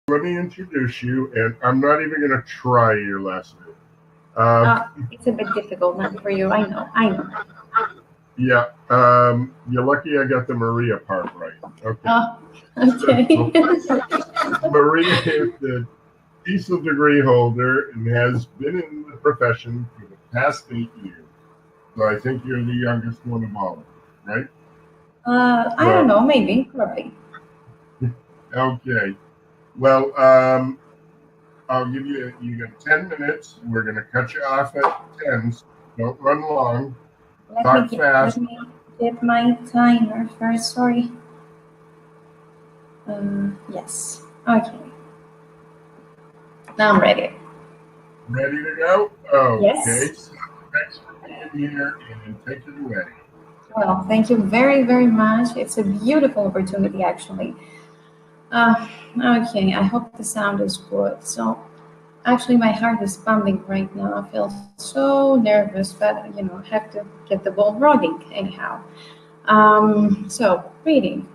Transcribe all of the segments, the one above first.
let me introduce you, and I'm not even going to try your last name. It's a bit difficult now for you. I know. Yeah, you're lucky I got the Maria part right. Okay. Okay. So, Maria is the diesel degree holder and has been in the profession for the past 8 years. So I think you're the youngest one of all of them, right? I don't know. Maybe. Probably. Okay. Well, I'll give you 10 minutes. We're going to cut you off at 10. So don't run long. Talk fast. Let me get my timer first. Sorry. Yes. Okay. Now I'm ready. Ready to go? Okay. Yes. So thanks for being here and take it away. Well, thank you very, very much. It's a beautiful opportunity, actually. Okay, I hope the sound is good. So, actually, my heart is pumping right now. I feel so nervous, but I have to get the ball rolling anyhow. So, reading.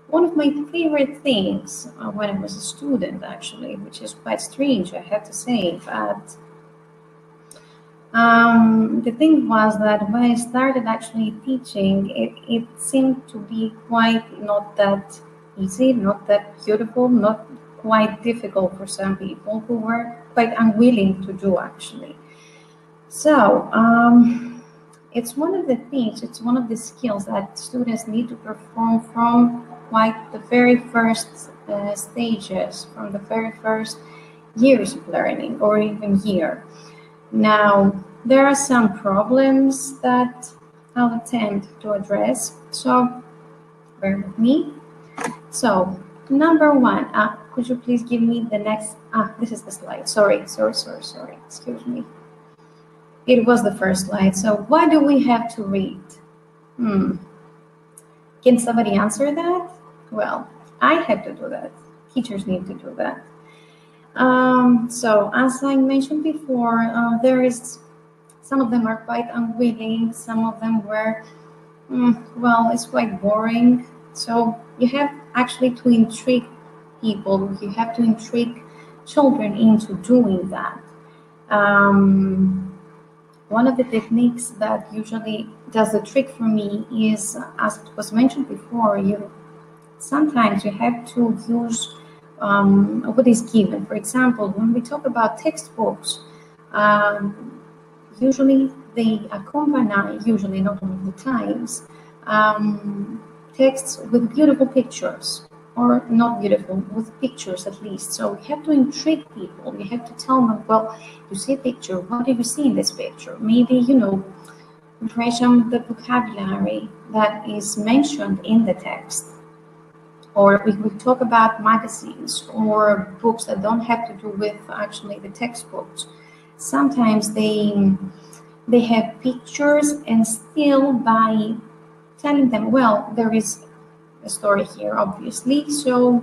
One of my favorite things when I was a student, actually, which is quite strange, I have to say, but the thing was that when I started actually teaching, it seemed to be quite not that easy, not that beautiful, not quite difficult for some people who were quite unwilling to do actually. So it's one of the things, it's one of the skills that students need to perform from quite the very first stages, from the very first years of learning or even year. Now, there are some problems that I'll attempt to address, so bear with me. So, number one, could you please give me the next, this is the slide, sorry, excuse me. It was the first slide, so what do we have to read? Can somebody answer that? Well, I have to do that. Teachers need to do that. So, as I mentioned before, some of them are quite unwilling, some of them were, well, it's quite boring. So you have actually to intrigue people, you have to intrigue children into doing that. One of the techniques that usually does the trick for me is, as it was mentioned before, sometimes you have to use what is given. For example, when we talk about textbooks, usually they accompany, usually not all the times, texts with beautiful pictures, or not beautiful, with pictures at least. So you have to intrigue people. You have to tell them, well, you see a picture, what do you see in this picture? Maybe, impression the vocabulary that is mentioned in the text. Or we could talk about magazines or books that don't have to do with actually the textbooks. Sometimes they have pictures, and still by telling them, well, there is a story here, obviously, so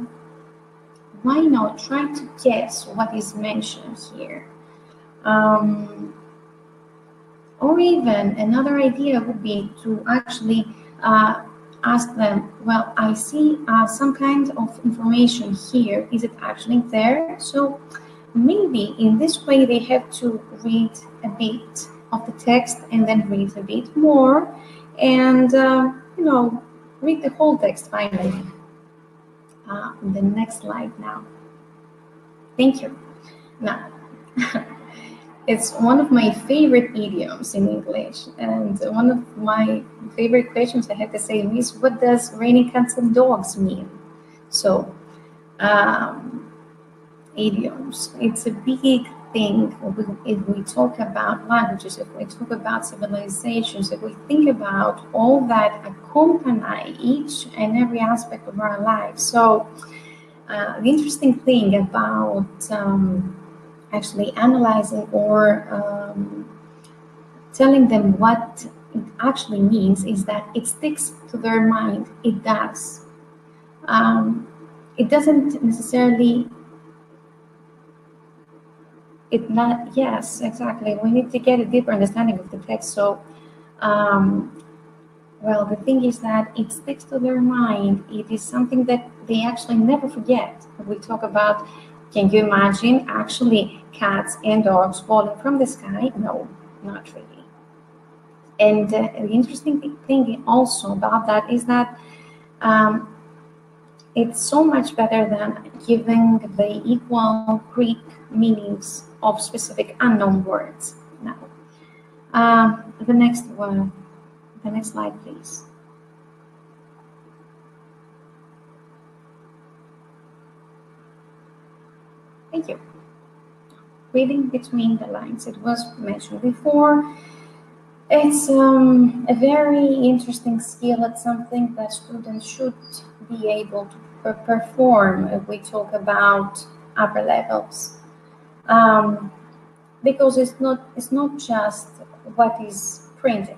why not try to guess what is mentioned here? Or even another idea would be to actually ask them, well, I see some kind of information here. Is it actually there? So maybe in this way they have to read a bit of the text and then read a bit more and, read the whole text finally. The next slide now. Thank you. Now, it's one of my favorite idioms in English, and one of my favorite questions I have to say is, what does raining cats and dogs mean? So, idioms, it's a big thing if we talk about languages, if we talk about civilizations, if we think about all that accompany each and every aspect of our lives. So, the interesting thing about actually analyzing or telling them what it actually means is that it sticks to their mind. It does. It doesn't necessarily. Yes, exactly. We need to get a deeper understanding of the text. So Well, the thing is that it sticks to their mind. It is something that they actually never forget. We talk about, can you imagine actually cats and dogs falling from the sky? No, not really. And the interesting thing also about that is that um, it's so much better than giving the equal Greek meanings of specific unknown words. Now, the next one, the next slide, please. Thank you. Reading between the lines. It was mentioned before. It's a very interesting skill. It's something that students should be able to perform if we talk about upper levels. Um, because it's not just what is printed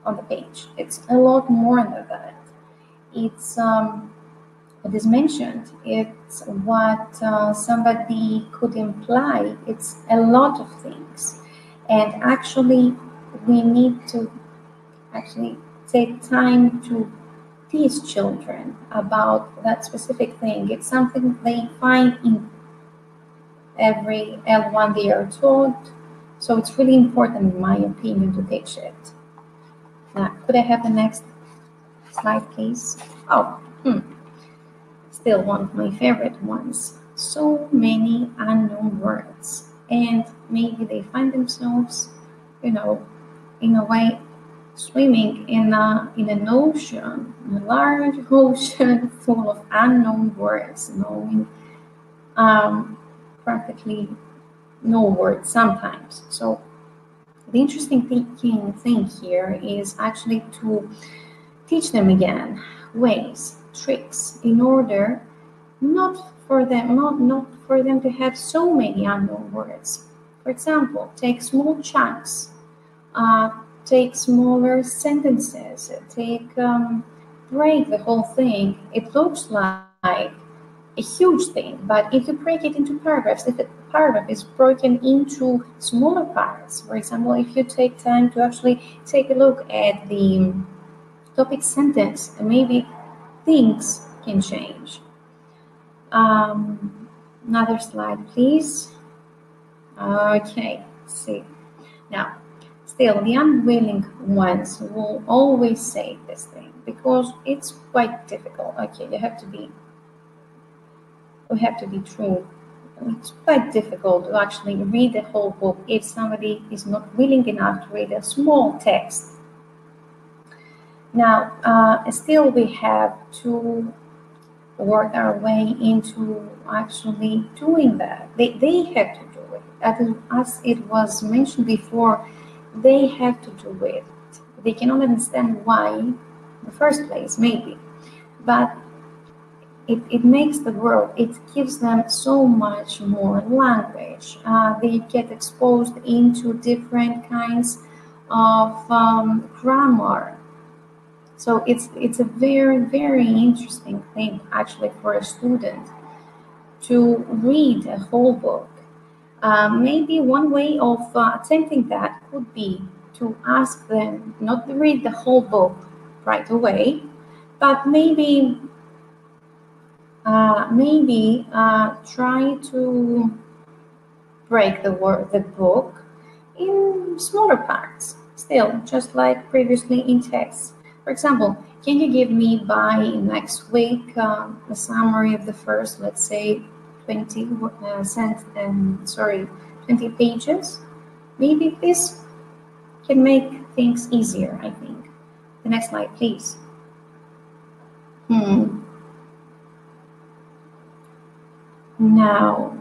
on the page. It's a lot more than that. It's what is mentioned. It's what somebody could imply. It's a lot of things, and actually, we need to actually take time to teach children about that specific thing. It's something they find in every L1 they are taught. So it's really important, in my opinion, to teach it. Now, could I have the next slide, please? Oh, still one of my favorite ones. So many unknown words, and maybe they find themselves, you know, in a way, swimming in an ocean, a large ocean full of unknown words, knowing practically no words sometimes. So the interesting thing here is actually to teach them again ways, tricks, in order not for them to have so many unknown words. For example, take small chunks, uh, take smaller sentences, break the whole thing. It looks like a huge thing, but if you break it into paragraphs, if a paragraph is broken into smaller parts, for example, if you take time to actually take a look at the topic sentence, maybe things can change. Another slide, please. Okay, see. Now, still, the unwilling ones will always say this thing because it's quite difficult. Okay, we have to be true. It's quite difficult to actually read the whole book if somebody is not willing enough to read a small text. Now, still, we have to work our way into actually doing that. They have to do it. As it was mentioned before, they have to do it. They cannot understand why in the first place, maybe. But it makes the world, it gives them so much more language. They get exposed into different kinds of grammar. So it's a very, very interesting thing actually for a student to read a whole book. Maybe one way of attempting that could be to ask them not to read the whole book right away, but maybe try to break the book in smaller parts, still, just like previously in text. For example, can you give me by next week a summary of the first, let's say, 20 20 pages? Maybe this can make things easier, I think. The next slide, please. Now,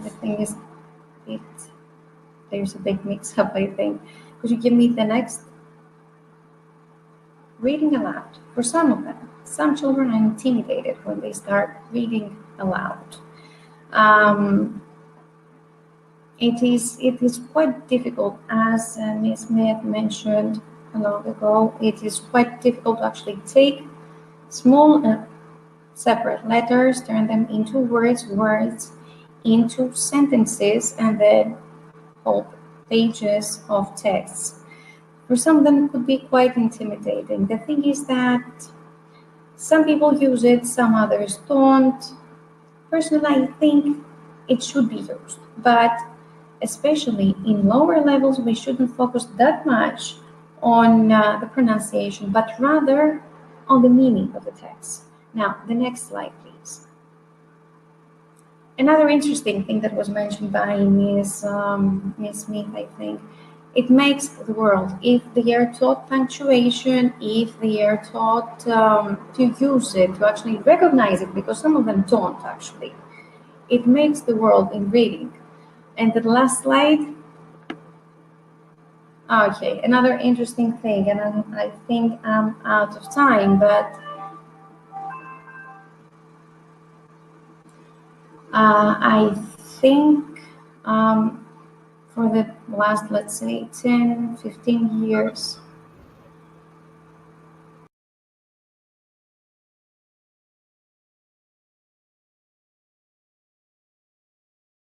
the thing is, there's a big mix-up, I think. Could you give me the next? Reading aloud. For some of them, some children are intimidated when they start reading aloud. It is quite difficult, as Ms. Smith mentioned a long ago. It is quite difficult to actually take small separate letters, turn them into words into sentences, and then called pages of text. For some of them, it could be quite intimidating. The thing is that some people use it, some others don't. Personally, I think it should be used, but especially in lower levels, we shouldn't focus that much on the pronunciation, but rather on the meaning of the text. Now, the next slide, please. Another interesting thing that was mentioned by Ms. Smith, I think, it makes the world, if they are taught punctuation, if they are taught to use it, to actually recognize it, because some of them don't actually, it makes the world in reading. And the last slide. Okay, another interesting thing, and I think I'm out of time, but I think for the last, let's say, 10, 15 years,